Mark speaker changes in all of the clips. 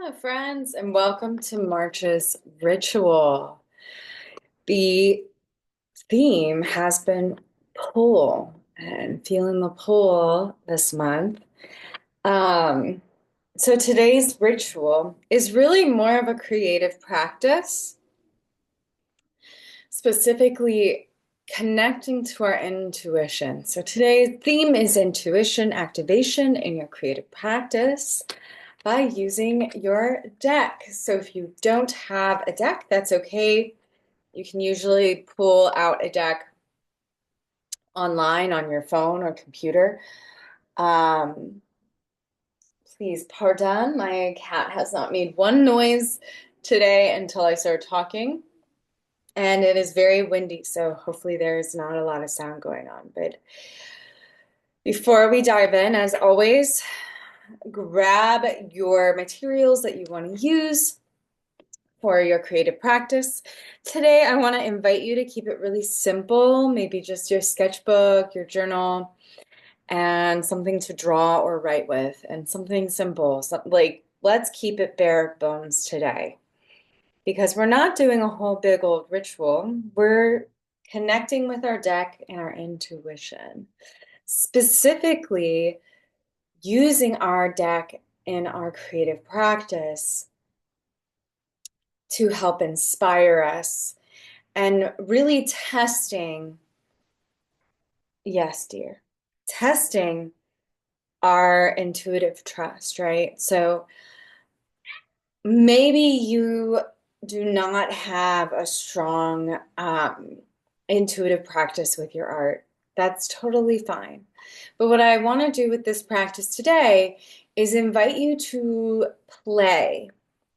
Speaker 1: Hello, friends, and welcome to March's ritual. The theme has been pull and feeling the pull this month. Um, so today's ritual is really more of a creative practice, specifically connecting to our intuition. So today's theme is intuition activation in your creative practice by using your deck. So if you don't have a deck, that's okay. You can usually pull out a deck online on your phone or computer. Um, Please pardon, my cat has not made one noise today until I started talking. And it is very windy, so hopefully there's not a lot of sound going on. But before we dive in, as always, grab your materials that you want to use for your creative practice. Today, I want to invite you to keep it really simple, maybe just your sketchbook, your journal, and something to draw or write with, and something simple. Like, let's keep it bare bones today because we're not doing a whole big old ritual. We're connecting with our deck and our intuition, specifically using our deck in our creative practice to help inspire us and really testing, yes, dear, testing our intuitive trust, right? So maybe you do not have a strong intuitive practice with your art. That's totally fine. But what I want to do with this practice today is invite you to play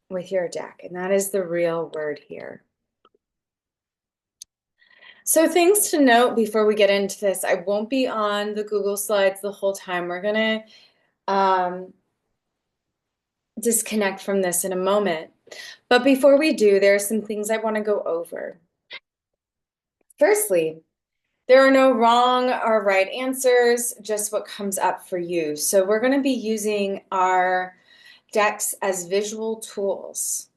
Speaker 1: with your deck, and that is the real word here. So things to note before we get into this, I won't be on the Google Slides the whole time. We're gonna disconnect from this in a moment. But before we do, there are some things I want to go over. Firstly, there are no wrong or right answers, just what comes up for you. So we're going to be using our decks as visual tools.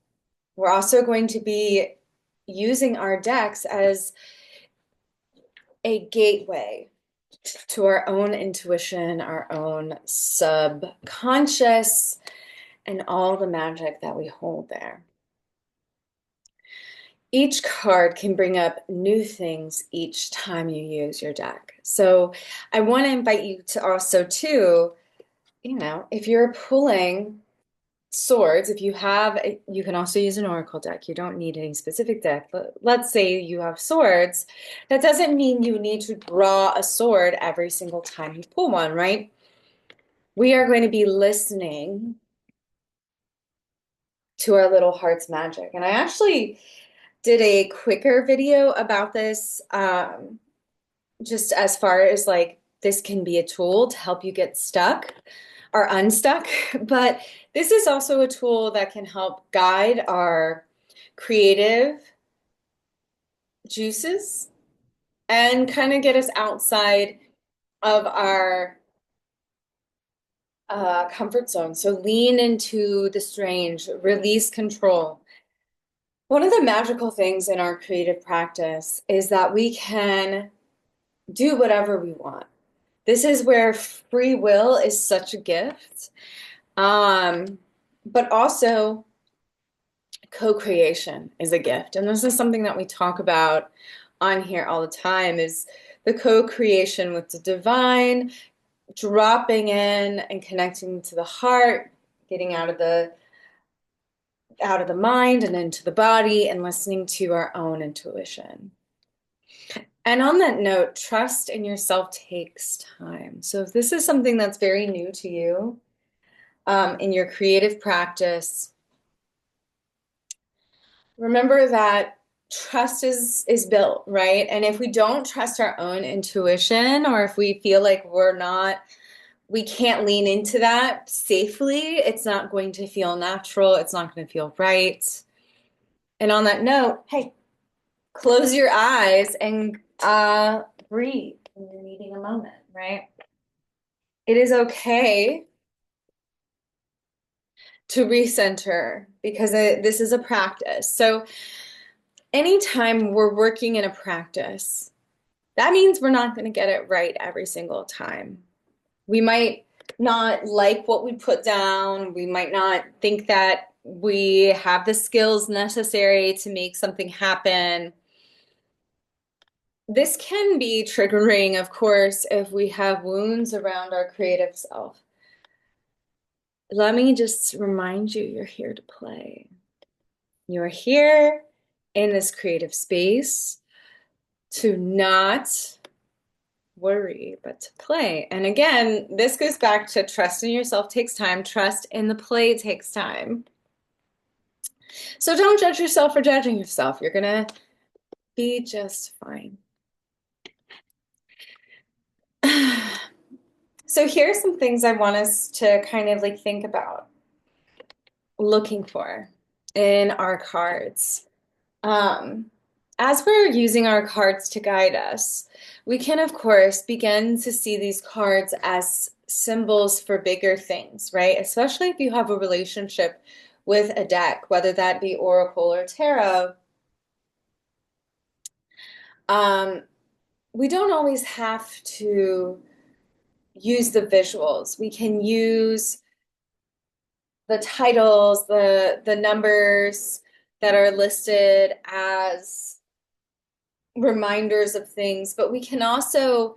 Speaker 1: We're also going to be using our decks as a gateway to our own intuition, our own subconscious, and all the magic that we hold there. Each card can bring up new things each time you use your deck. So I want to invite you to also too, if you're pulling swords, if you have, you can also use an oracle deck. You don't need any specific deck. Let's say you have swords. That doesn't mean you need to draw a sword every single time you pull one, right? We are going to be listening to our little heart's magic. And I actually did a quicker video about this, just as far as like this can be a tool to help you get stuck or unstuck. But this is also a tool that can help guide our creative juices and kind of get us outside of our comfort zone. So lean into the strange, release control. One of the magical things in our creative practice is that we can do whatever we want. This is where free will is such a gift, but also co-creation is a gift. And this is something that we talk about on here all the time is the co-creation with the divine, dropping in and connecting to the heart, getting out of the mind and into the body and listening to our own intuition. And on that note, trust in yourself takes time. So if this is something that's very new to you, in your creative practice, remember that trust is built, right? And if we don't trust our own intuition, or if we feel like we can't lean into that safely, it's not going to feel natural. It's not going to feel right. And on that note, hey, close your eyes and breathe when you're needing a moment, right? It is okay to recenter because this is a practice. So anytime we're working in a practice, that means we're not going to get it right every single time. We might not like what we put down. We might not think that we have the skills necessary to make something happen. This can be triggering, of course, if we have wounds around our creative self. Let me just remind you, you're here to play. You're here in this creative space to not worry, but to play. And again, this goes back to trust in yourself takes time. Trust in the play takes time. So don't judge yourself for judging yourself. You're gonna be just fine. So here's some things I want us to kind of like think about looking for in our cards. As we're using our cards to guide us, we can, of course, begin to see these cards as symbols for bigger things, right? Especially if you have a relationship with a deck, whether that be Oracle or Tarot. We don't always have to use the visuals. We can use the titles, the numbers that are listed as reminders of things, but we can also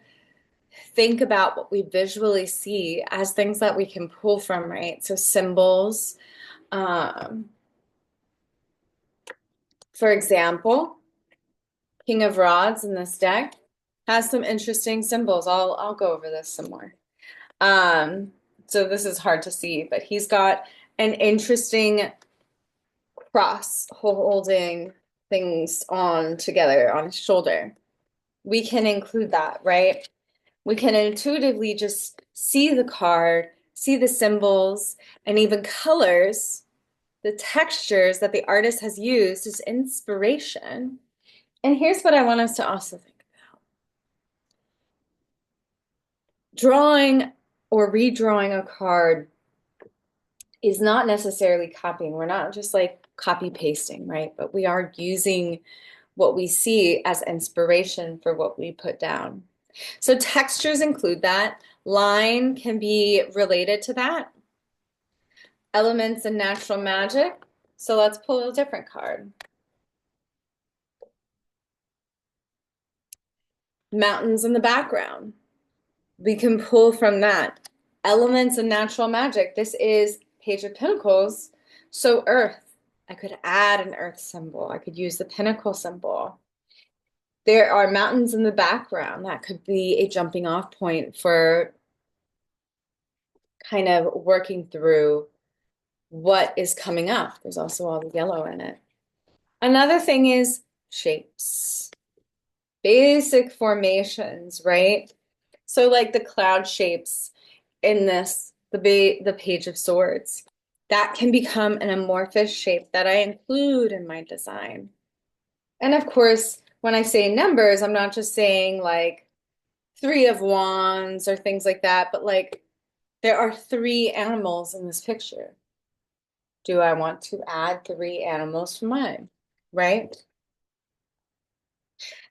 Speaker 1: think about what we visually see as things that we can pull from, right? So symbols. For example, King of Rods in this deck has some interesting symbols. I'll go over this some more. So this is hard to see, but he's got an interesting cross holding things on together on his shoulder. We can include that, right? We can intuitively just see the card, see the symbols, and even colors, the textures that the artist has used as inspiration. And here's what I want us to also think about. Drawing or redrawing a card is not necessarily copying. We're not just like copy pasting, right? But we are using what we see as inspiration for what we put down. So textures include that. Line can be related to that. Elements and natural magic. So let's pull a different card. Mountains in the background. We can pull from that. Elements and natural magic. This is Page of Pentacles. So earth. I could add an earth symbol. I could use the pentacle symbol. There are mountains in the background. That could be a jumping off point for kind of working through what is coming up. There's also all the yellow in it. Another thing is shapes. Basic formations, right? So like the cloud shapes in this, the Page of Swords, that can become an amorphous shape that I include in my design. And of course, when I say numbers, I'm not just saying like 3 of Wands or things like that, but like there are 3 animals in this picture. Do I want to add 3 animals to mine, right?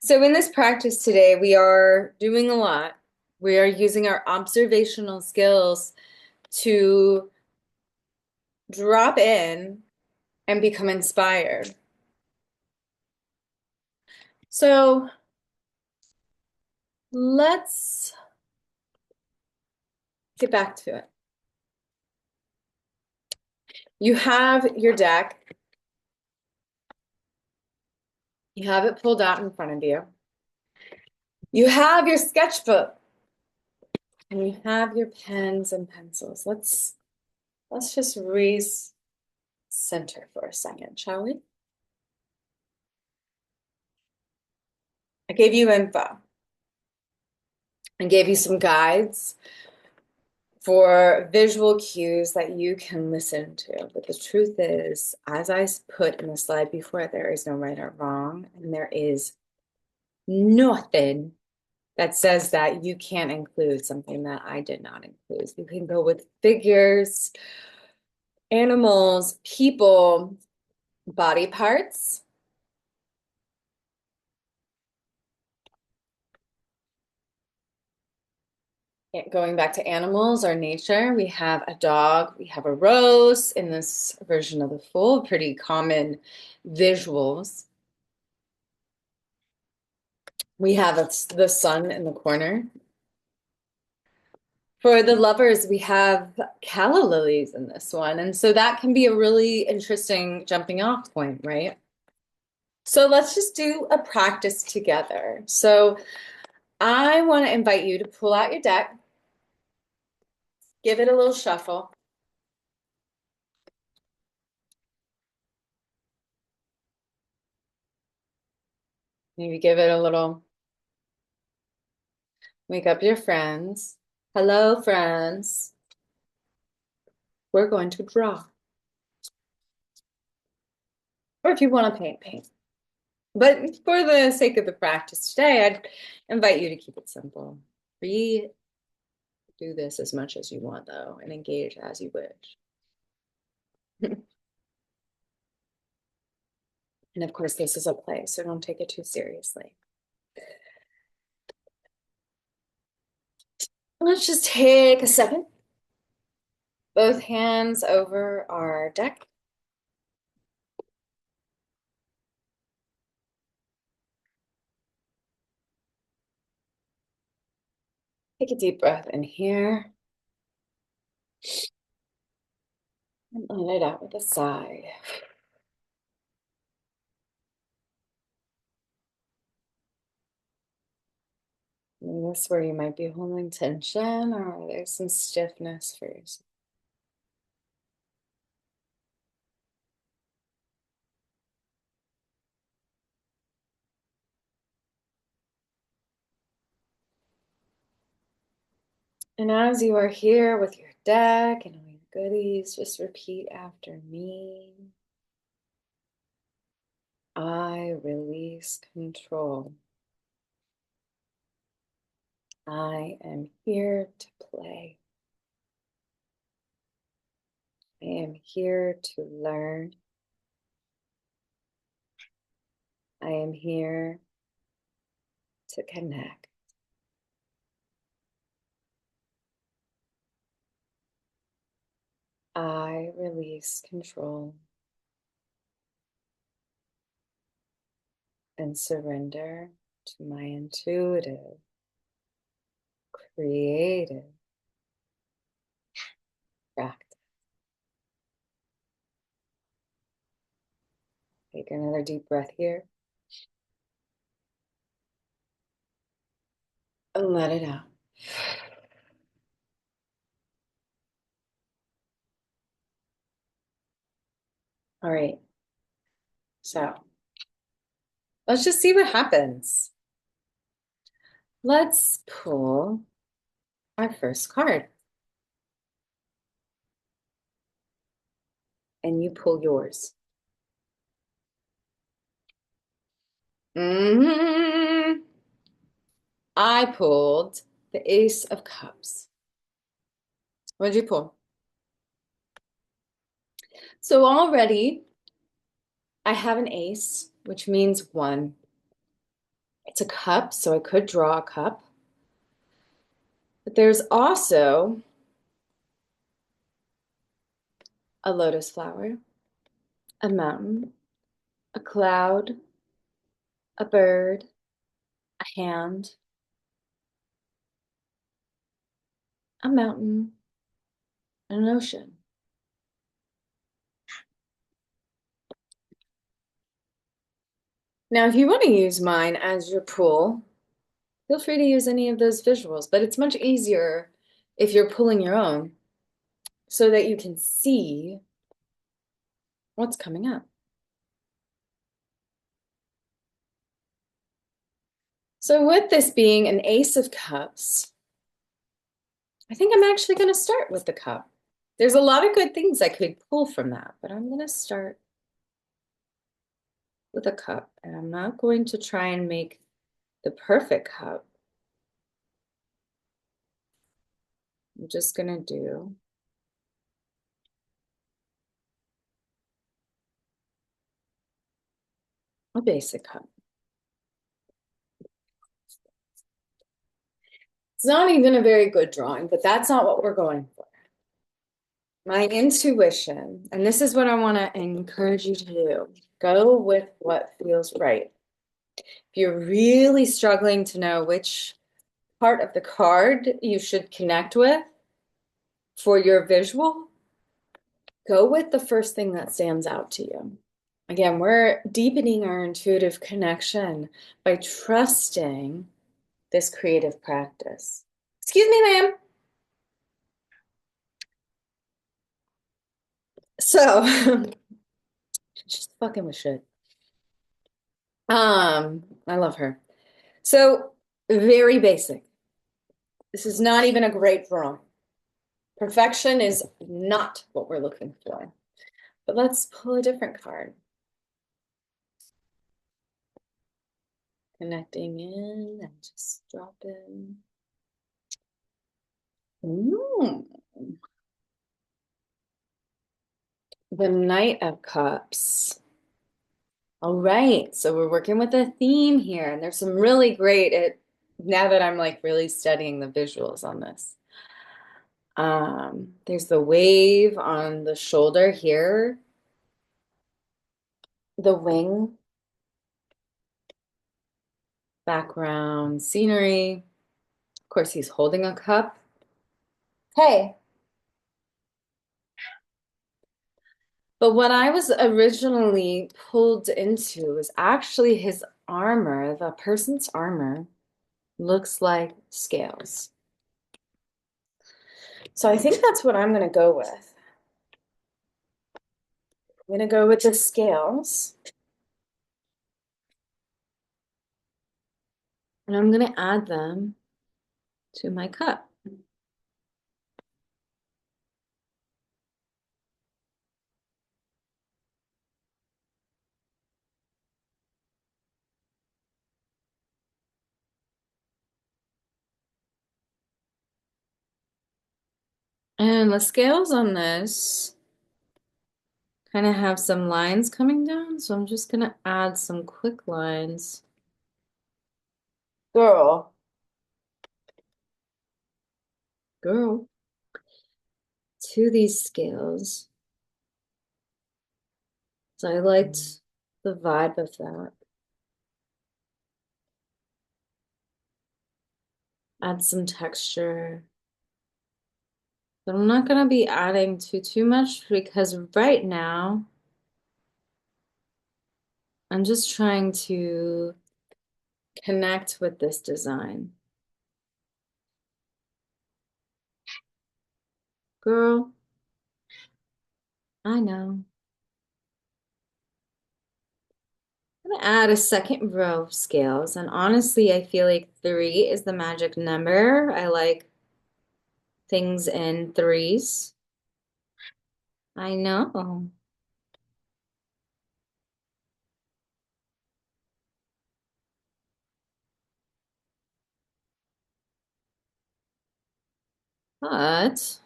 Speaker 1: So in this practice today, we are doing a lot. We are using our observational skills to drop in and become inspired. So let's get back to it. You have your deck. You have it pulled out in front of you. You have your sketchbook. And you have your pens and pencils. Let's just recenter for a second, shall we? I gave you info. I gave you some guides for visual cues that you can listen to. But the truth is, as I put in the slide before, there is no right or wrong, and there is nothing that says that you can't include something that I did not include. You can go with figures animals, people, body parts. Going back to animals or nature, we have a dog, we have a rose in this version of the Fool, pretty common visuals. We have the sun in the corner. For the lovers, we have calla lilies in this one. And so that can be a really interesting jumping off point, right? So let's just do a practice together. So I want to invite you to pull out your deck, give it a little shuffle. Maybe give it a little, wake up your friends. Hello, friends. We're going to draw. Or if you want to paint, paint. But for the sake of the practice today, I'd invite you to keep it simple. Read, do this as much as you want, though, and engage as you wish. And of course, this is a play, so don't take it too seriously. Let's just take a second. Both hands over our deck. Take a deep breath in here. And let it out with a sigh. And this is where you might be holding tension, or there's some stiffness for yourself. And as you are here with your deck and all your goodies, just repeat after me. I release control. I am here to play. I am here to learn. I am here to connect. I release control and surrender to my intuitive, creative practice. Take another deep breath here and let it out. All right. So let's just see what happens. Let's pull our first card. And you pull yours. I pulled the Ace of Cups. What did you pull? So already I have an ace, which means one. It's a cup, so I could draw a cup. But there's also a lotus flower, a mountain, a cloud, a bird, a hand, a mountain, and an ocean. Now, if you want to use mine as your pool, feel free to use any of those visuals, but it's much easier if you're pulling your own so that you can see what's coming up. So with this being an Ace of Cups, I think I'm actually going to start with the cup. There's a lot of good things I could pull from that, but I'm going to start with a cup. And I'm not going to try and make the perfect cup. I'm just going to do a basic cup. It's not even a very good drawing, but that's not what we're going for. My intuition, and this is what I want to encourage you to do. Go with what feels right. If you're really struggling to know which part of the card you should connect with for your visual, go with the first thing that stands out to you. Again, we're deepening our intuitive connection by trusting this creative practice. Excuse me, ma'am. So, she's fucking with shit. I love her. So, very basic. This is not even a great drawing. Perfection is not what we're looking for. But let's pull a different card. Connecting in and just drop in. The Knight of Cups. All right, so we're working with a theme here, and there's some really great, now that I'm like really studying the visuals on this. There's the wave on the shoulder here, the wing, background scenery. Of course, he's holding a cup. Hey. But what I was originally pulled into was actually his armor. The person's armor looks like scales. So I think that's what I'm going to go with. I'm going to go with the scales. And I'm going to add them to my cup. And the scales on this kind of have some lines coming down, so I'm just gonna add some quick lines. Girl. Girl. To these scales. So I liked the vibe of that. Add some texture. But I'm not gonna be adding too much because right now I'm just trying to connect with this design. Girl, I know. I'm gonna add a second row of scales, and honestly, I feel like 3 is the magic number. I like things in threes. I know. But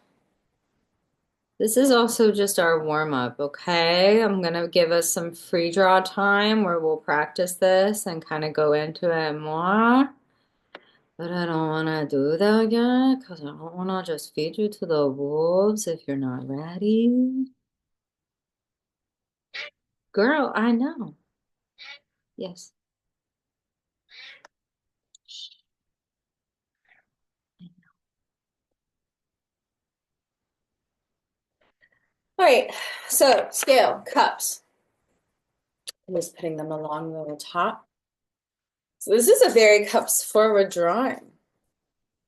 Speaker 1: this is also just our warm up, okay? I'm gonna give us some free draw time where we'll practice this and kind of go into it more. But I don't want to do that yet because I don't want to just feed you to the wolves if you're not ready. Girl, I know. Yes. All right, so scale, cups. I'm just putting them along the top. So this is a very cups forward drawing.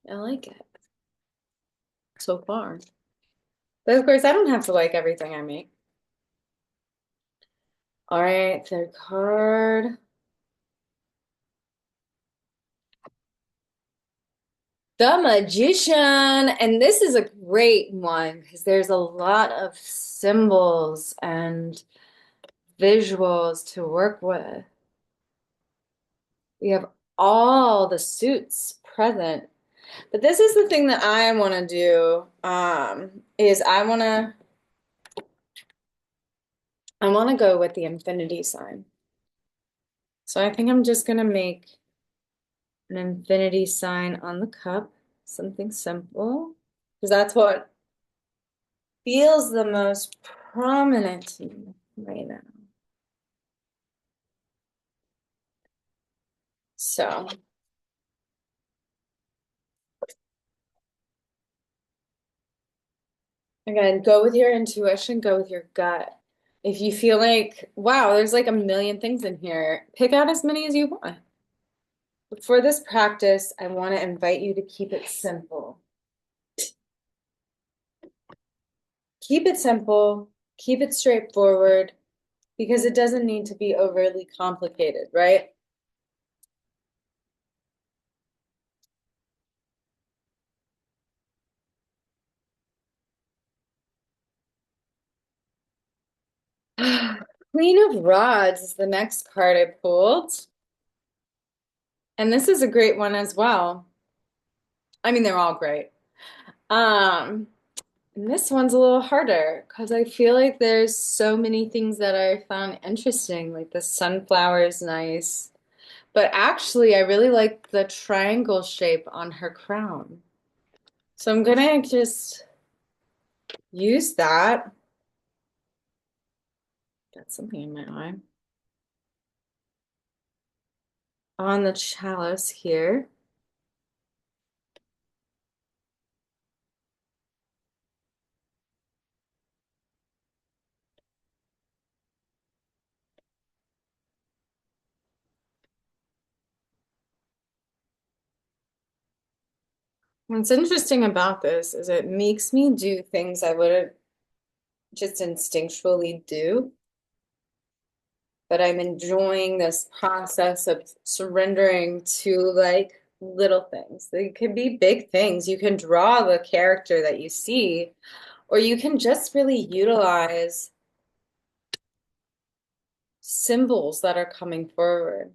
Speaker 1: I like it so far. But of course, I don't have to like everything I make. All right, third card. The Magician. And this is a great one because there's a lot of symbols and visuals to work with. We have all the suits present. But this is the thing that I want to do, is I want to go with the infinity sign. So I think I'm just gonna make an infinity sign on the cup, something simple, because that's what feels the most prominent to me right now. So again, go with your intuition, go with your gut. If you feel like, wow, there's like a million things in here, pick out as many as you want. But for this practice, I want to invite you to keep it simple. Keep it simple, keep it straightforward, because it doesn't need to be overly complicated, right? Queen of Rods is the next card I pulled. And this is a great one as well. I mean, they're all great. Um, and this one's a little harder because I feel like there's so many things that I found interesting. Like the sunflower is nice. But actually, I really like the triangle shape on her crown. So I'm gonna just use that. Got something in my eye. On the chalice here. What's interesting about this is it makes me do things I wouldn't just instinctually do, but I'm enjoying this process of surrendering to like little things. They can be big things. You can draw the character that you see, or you can just really utilize symbols that are coming forward.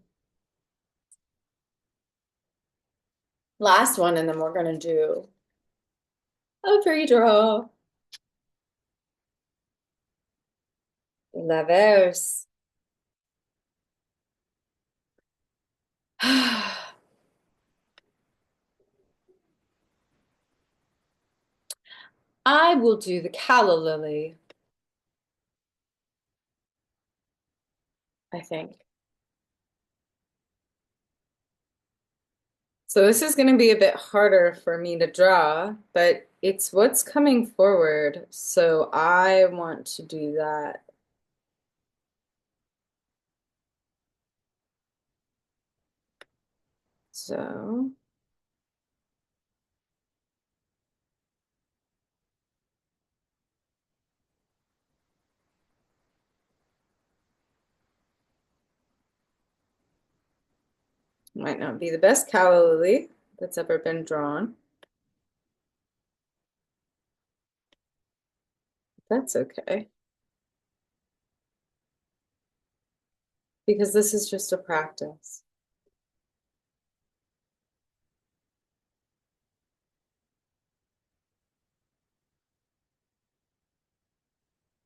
Speaker 1: Last one, and then we're gonna do a pre-draw. Lavers. I will do the calla lily, I think. So this is going to be a bit harder for me to draw, but it's what's coming forward. So I want to do that. So might not be the best calla lily that's ever been drawn. That's okay. Because this is just a practice.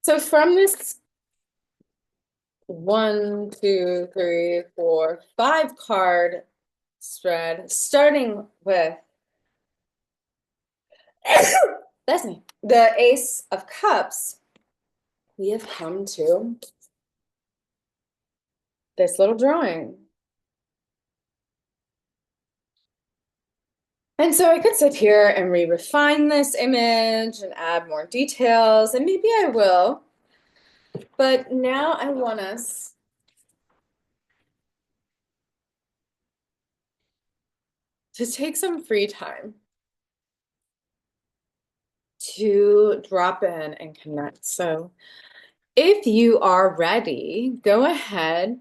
Speaker 1: So from this 5 card spread, starting with that's me, the Ace of Cups, we have come to this little drawing. And so I could sit here and re-refine this image and add more details, and maybe I will. But now I want us to take some free time to drop in and connect. So if you are ready, go ahead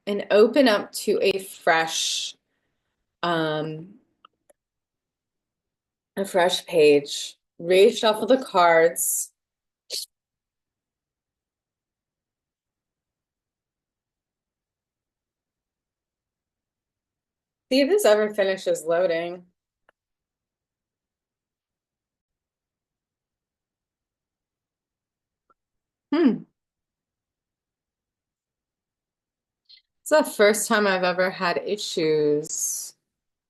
Speaker 1: and open up to um, a fresh page. Reshuffle the cards. See if this ever finishes loading. Hmm. It's the first time I've ever had issues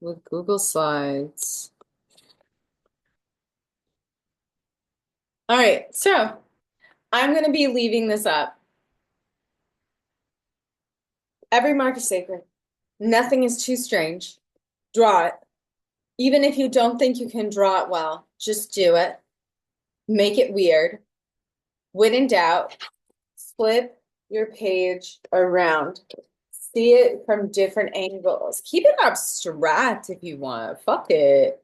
Speaker 1: with Google Slides. All right, so I'm going to be leaving this up. Every mark is sacred. Nothing is too strange. Draw it. Even if you don't think you can draw it well, just do it. Make it weird. When in doubt, flip your page around. See it from different angles. Keep it abstract if you want. Fuck it.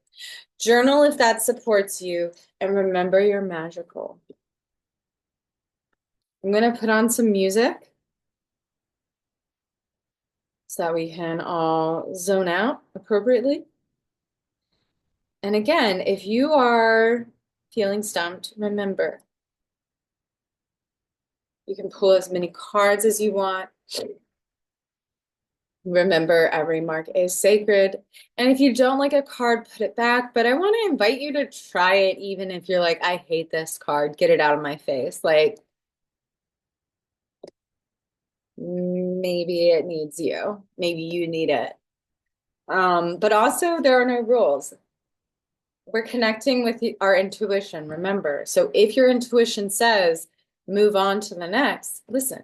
Speaker 1: Journal if that supports you, and remember you're magical. I'm going to put on some music so that we can all zone out appropriately. And again, if you are feeling stumped, remember you can pull as many cards as you want. Remember, every mark is sacred. And if you don't like a card, put it back. But I want to invite you to try it, even if you're like, I hate this card, get it out of my face. Like, maybe it needs you. Maybe you need it. But also, there are no rules. We're connecting with our intuition, remember. So if your intuition says, move on to the next, listen.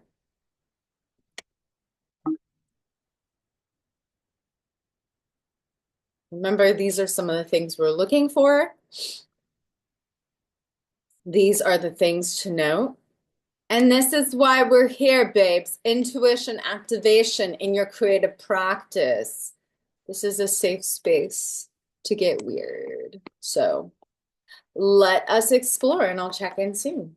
Speaker 1: Remember, these are some of the things we're looking for. These are the things to know. And this is why we're here, babes. Intuition activation in your creative practice. This is a safe space to get weird. So let us explore, and I'll check in soon.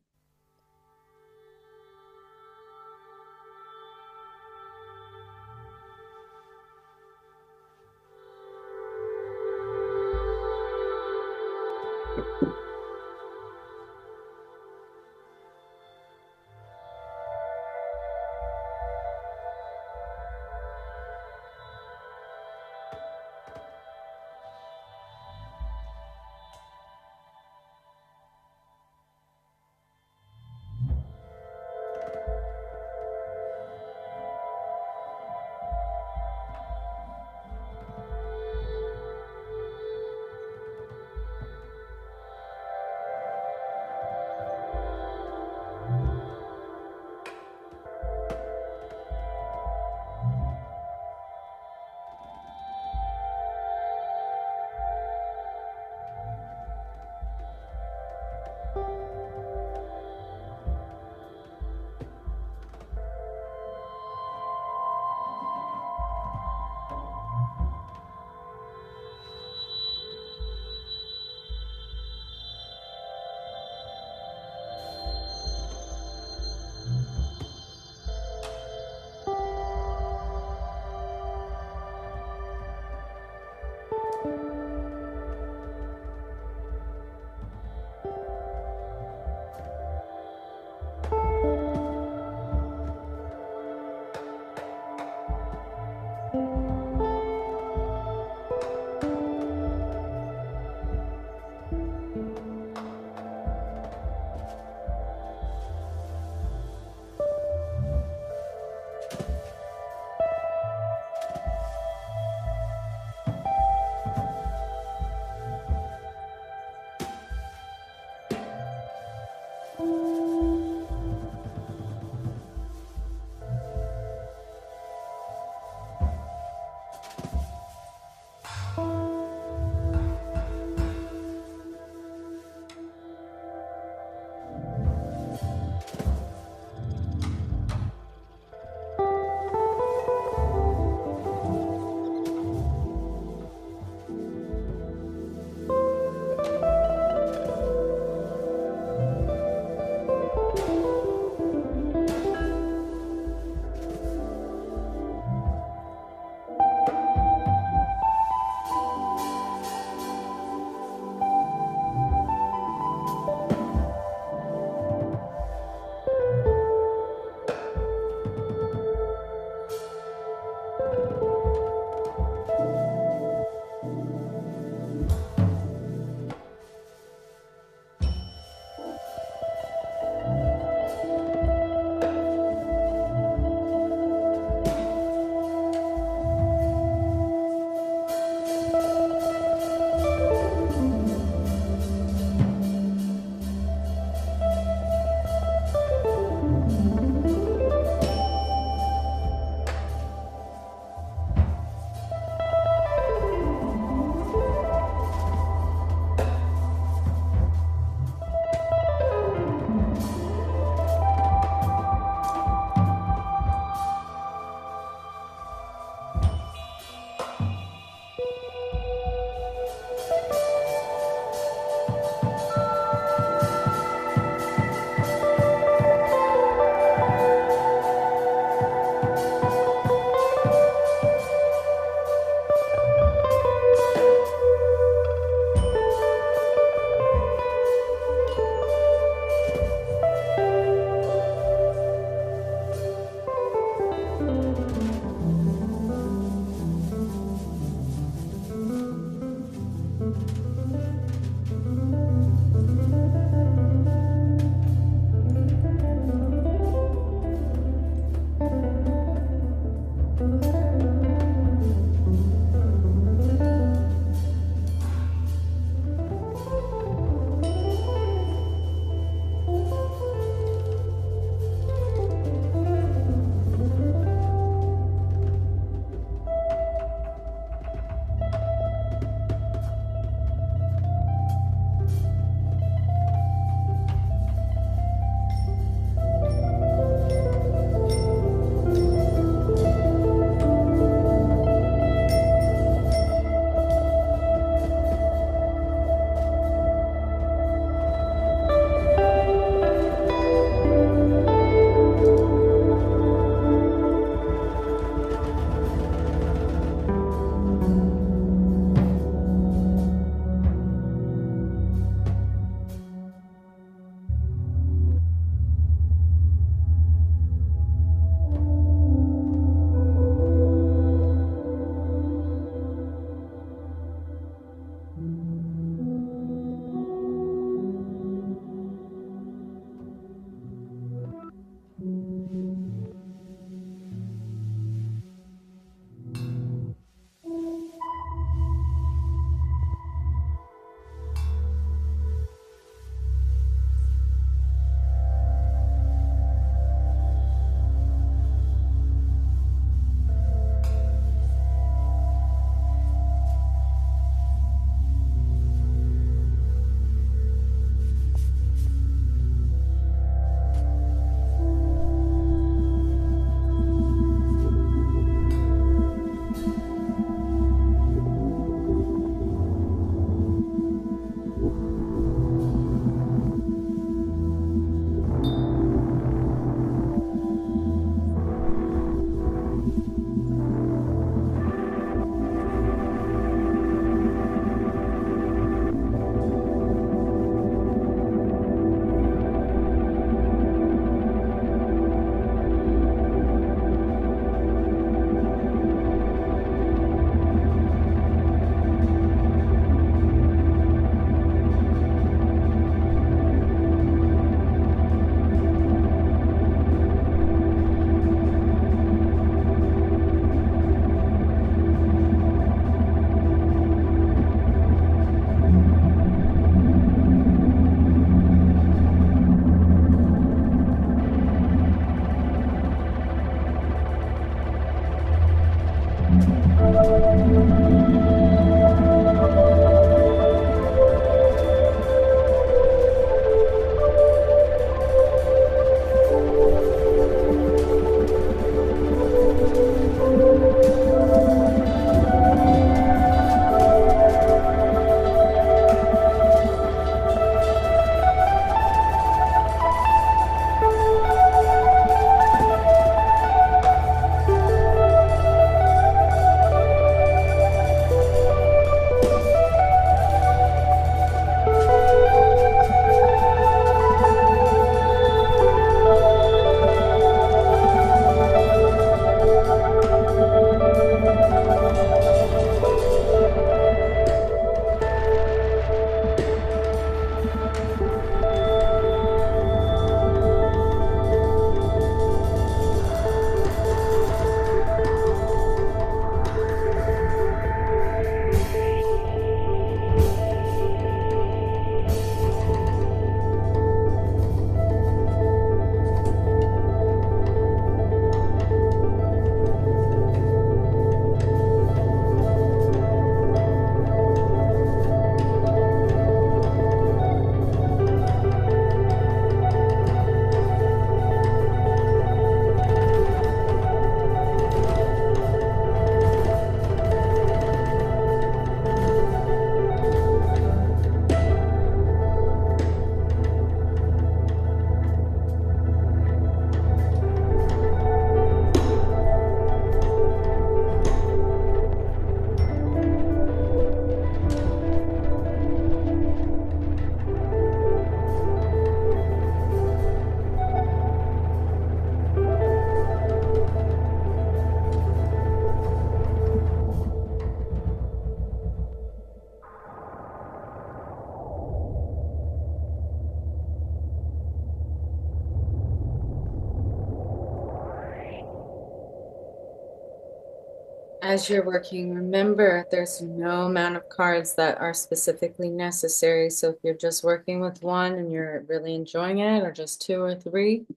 Speaker 1: As you're working, remember there's no amount of cards that are specifically necessary. So if you're just working with one and you're really enjoying it, or just two or three,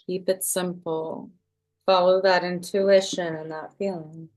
Speaker 1: keep it simple. Follow that intuition and that feeling.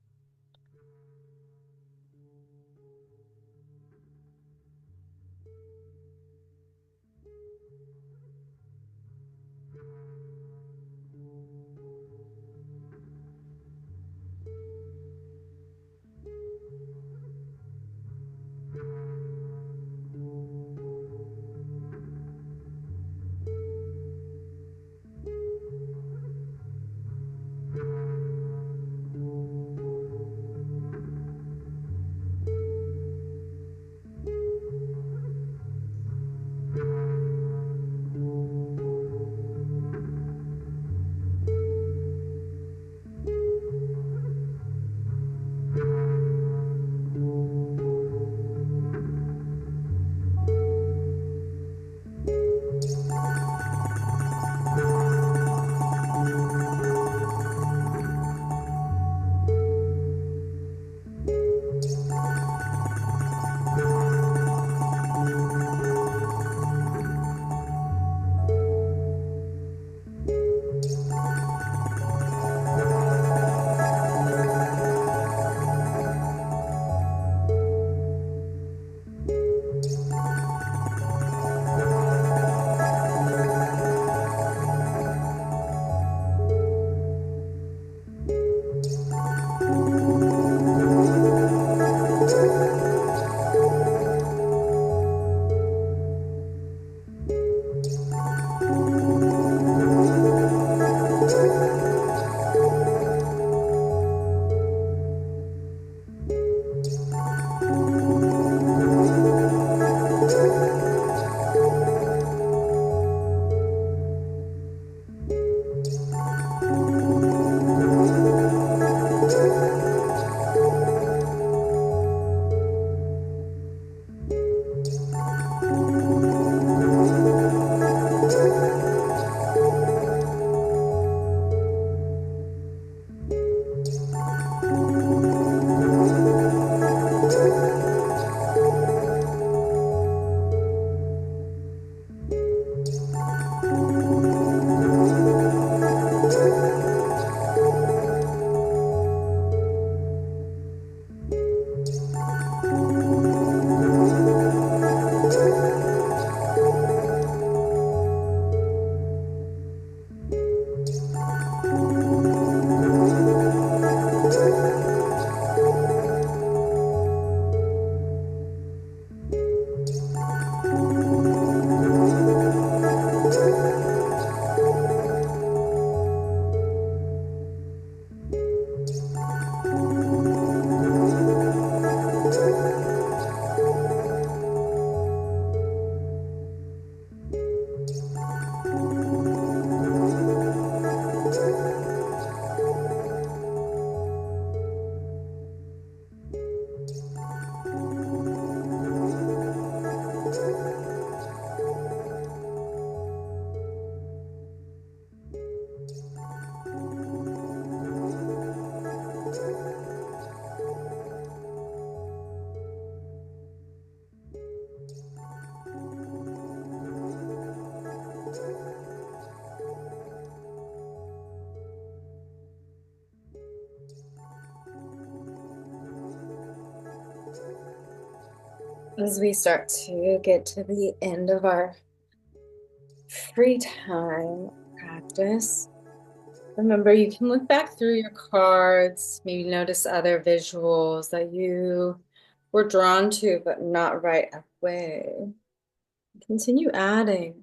Speaker 1: As we start to get to the end of our free time practice, remember you can look back through your cards, maybe notice other visuals that you were drawn to but not right away. Continue adding.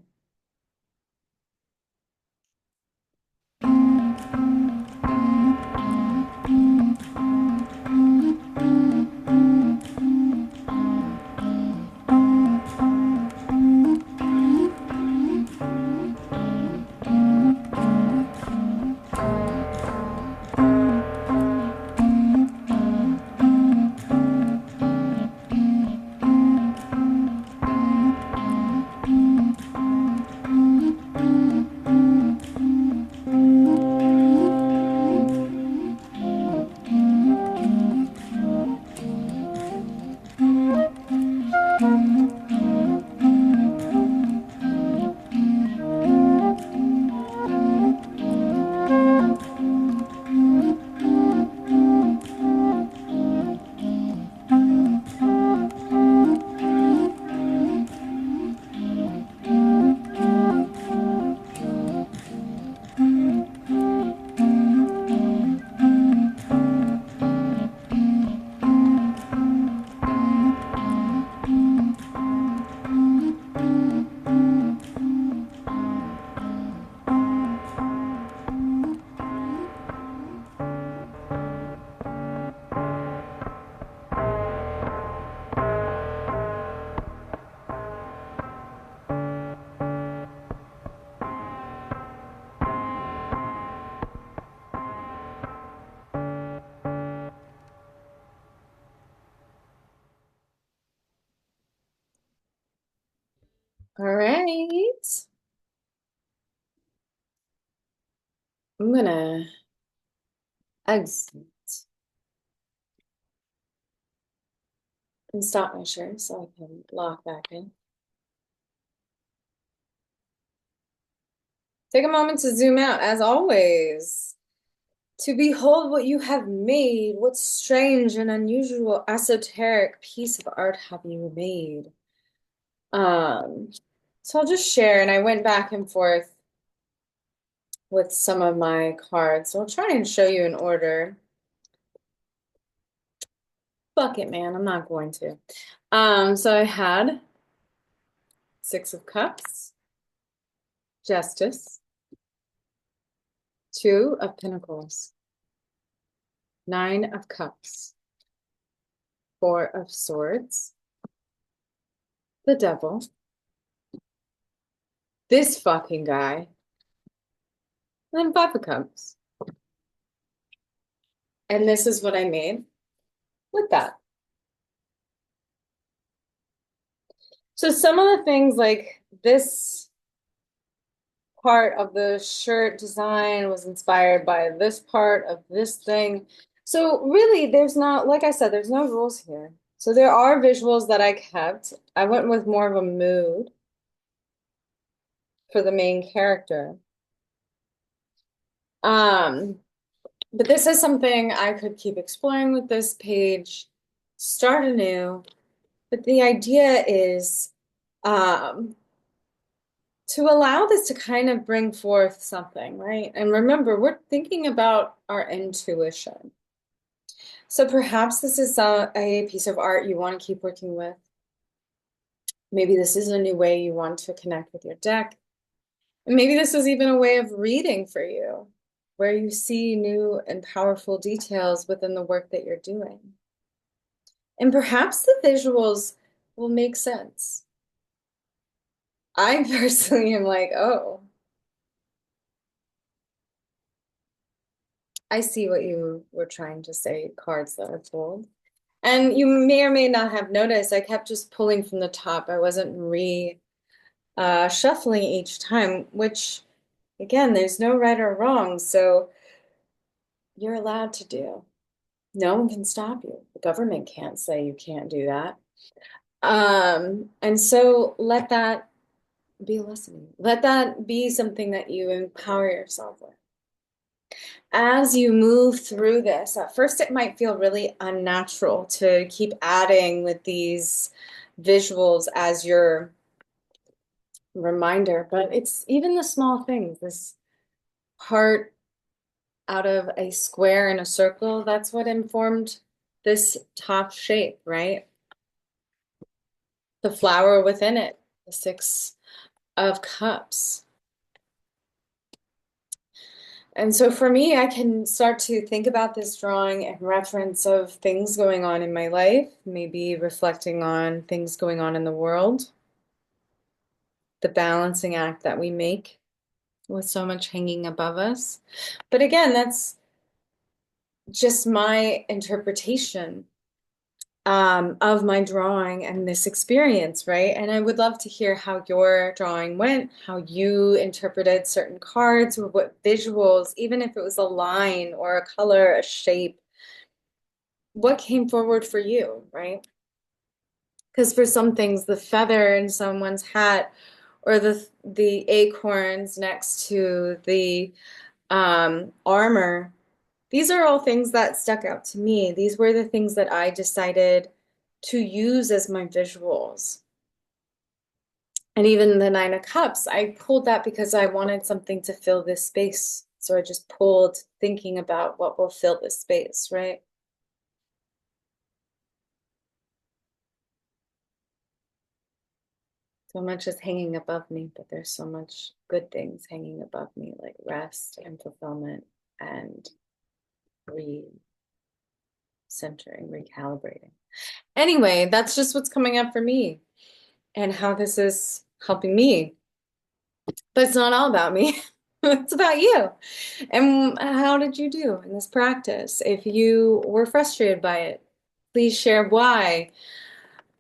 Speaker 1: All right. I'm gonna exit and stop my share so I can log back in. Take a moment to zoom out, as always, to behold what you have made. What strange and unusual, esoteric piece of art have you made? Um, so I'll just share, and I went back and forth with some of my cards. So I'll try and show you in order. Fuck it, man, I'm not going to. So I had Six of Cups, Justice, Two of Pentacles, Nine of Cups, Four of Swords, the Devil, this fucking guy, and then Five of Cups. And this is what I made with that. So some of the things like this part of the shirt design was inspired by this part of this thing. So really, there's not, like I said, there's no rules here. So there are visuals that I kept. I went with more of a mood for the main character. Um, but this is something I could keep exploring with this page, start anew. But the idea is to allow this to kind of bring forth something, right? And remember, we're thinking about our intuition. So perhaps this is a piece of art you want to keep working with. Maybe this is a new way you want to connect with your deck. And maybe this is even a way of reading for you, where you see new and powerful details within the work that you're doing. And perhaps the visuals will make sense. I personally am like, oh, I see what you were trying to say, cards that are pulled. And you may or may not have noticed, I kept just pulling from the top. I wasn't shuffling each time, which again, there's no right or wrong. So you're allowed to do. No one can stop you. The government can't say you can't do that. And so let that be listening. Let that be something that you empower yourself with. As you move through this, at first it might feel really unnatural to keep adding with these visuals as your reminder, but it's even the small things, this heart out of a square and a circle, that's what informed this top shape, right? The flower within it, the Six of Cups. And so for me, I can start to think about this drawing in reference of things going on in my life, maybe reflecting on things going on in the world, the balancing act that we make with so much hanging above us. But again, that's just my interpretation of my drawing and this experience, right? And I would love to hear how your drawing went, how you interpreted certain cards, or what visuals, even if it was a line or a color, a shape, what came forward for you, right? Because for some things, the feather in someone's hat or the acorns next to the armor, these are all things that stuck out to me. These were the things that I decided to use as my visuals. And even the Nine of Cups, I pulled that because I wanted something to fill this space. So I just pulled thinking about what will fill this space, right? So much is hanging above me, but there's so much good things hanging above me, like rest and fulfillment and recentering, recalibrating. Anyway, that's just what's coming up for me and how this is helping me. But it's not all about me. It's about you. And how did you do in this practice? If you were frustrated by it, please share why.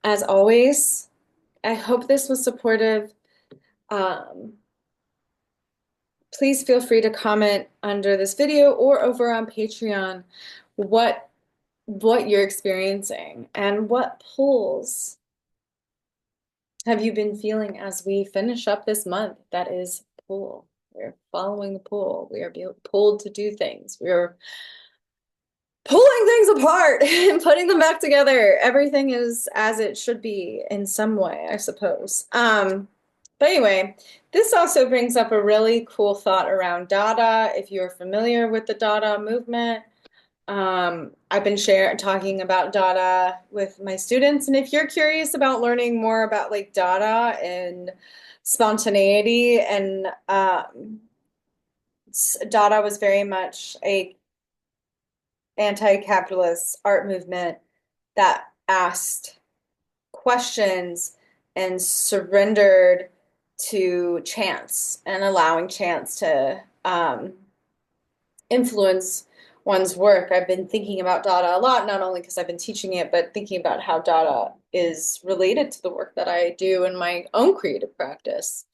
Speaker 1: As always, I hope this was supportive. Um, please feel free to comment under this video or over on Patreon what you're experiencing and what pulls have you been feeling as we finish up this month that is pull. We're following the pull. We are being pulled to do things. We're pulling things apart and putting them back together. Everything is as it should be in some way, I suppose. But anyway, this also brings up a really cool thought around Dada. If you're familiar with the Dada movement, I've been talking about Dada with my students, and if you're curious about learning more about like Dada and spontaneity, and Dada was very much a anti-capitalist art movement that asked questions and surrendered to chance and allowing chance to influence one's work. I've been thinking about Dada a lot, not only because I've been teaching it, but thinking about how Dada is related to the work that I do in my own creative practice.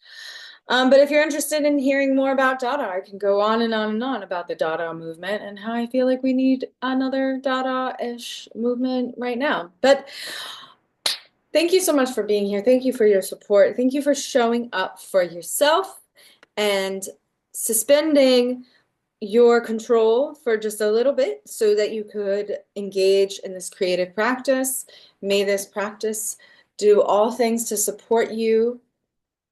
Speaker 1: But if you're interested in hearing more about Dada, I can go on and on and on about the Dada movement and how I feel like we need another Dada-ish movement right now. But thank you so much for being here. Thank you for your support. Thank you for showing up for yourself and suspending your control for just a little bit so that you could engage in this creative practice. May this practice do all things to support you,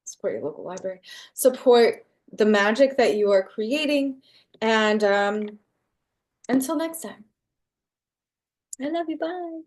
Speaker 1: support your local library, support the magic that you are creating. And until next time, I love you. Bye.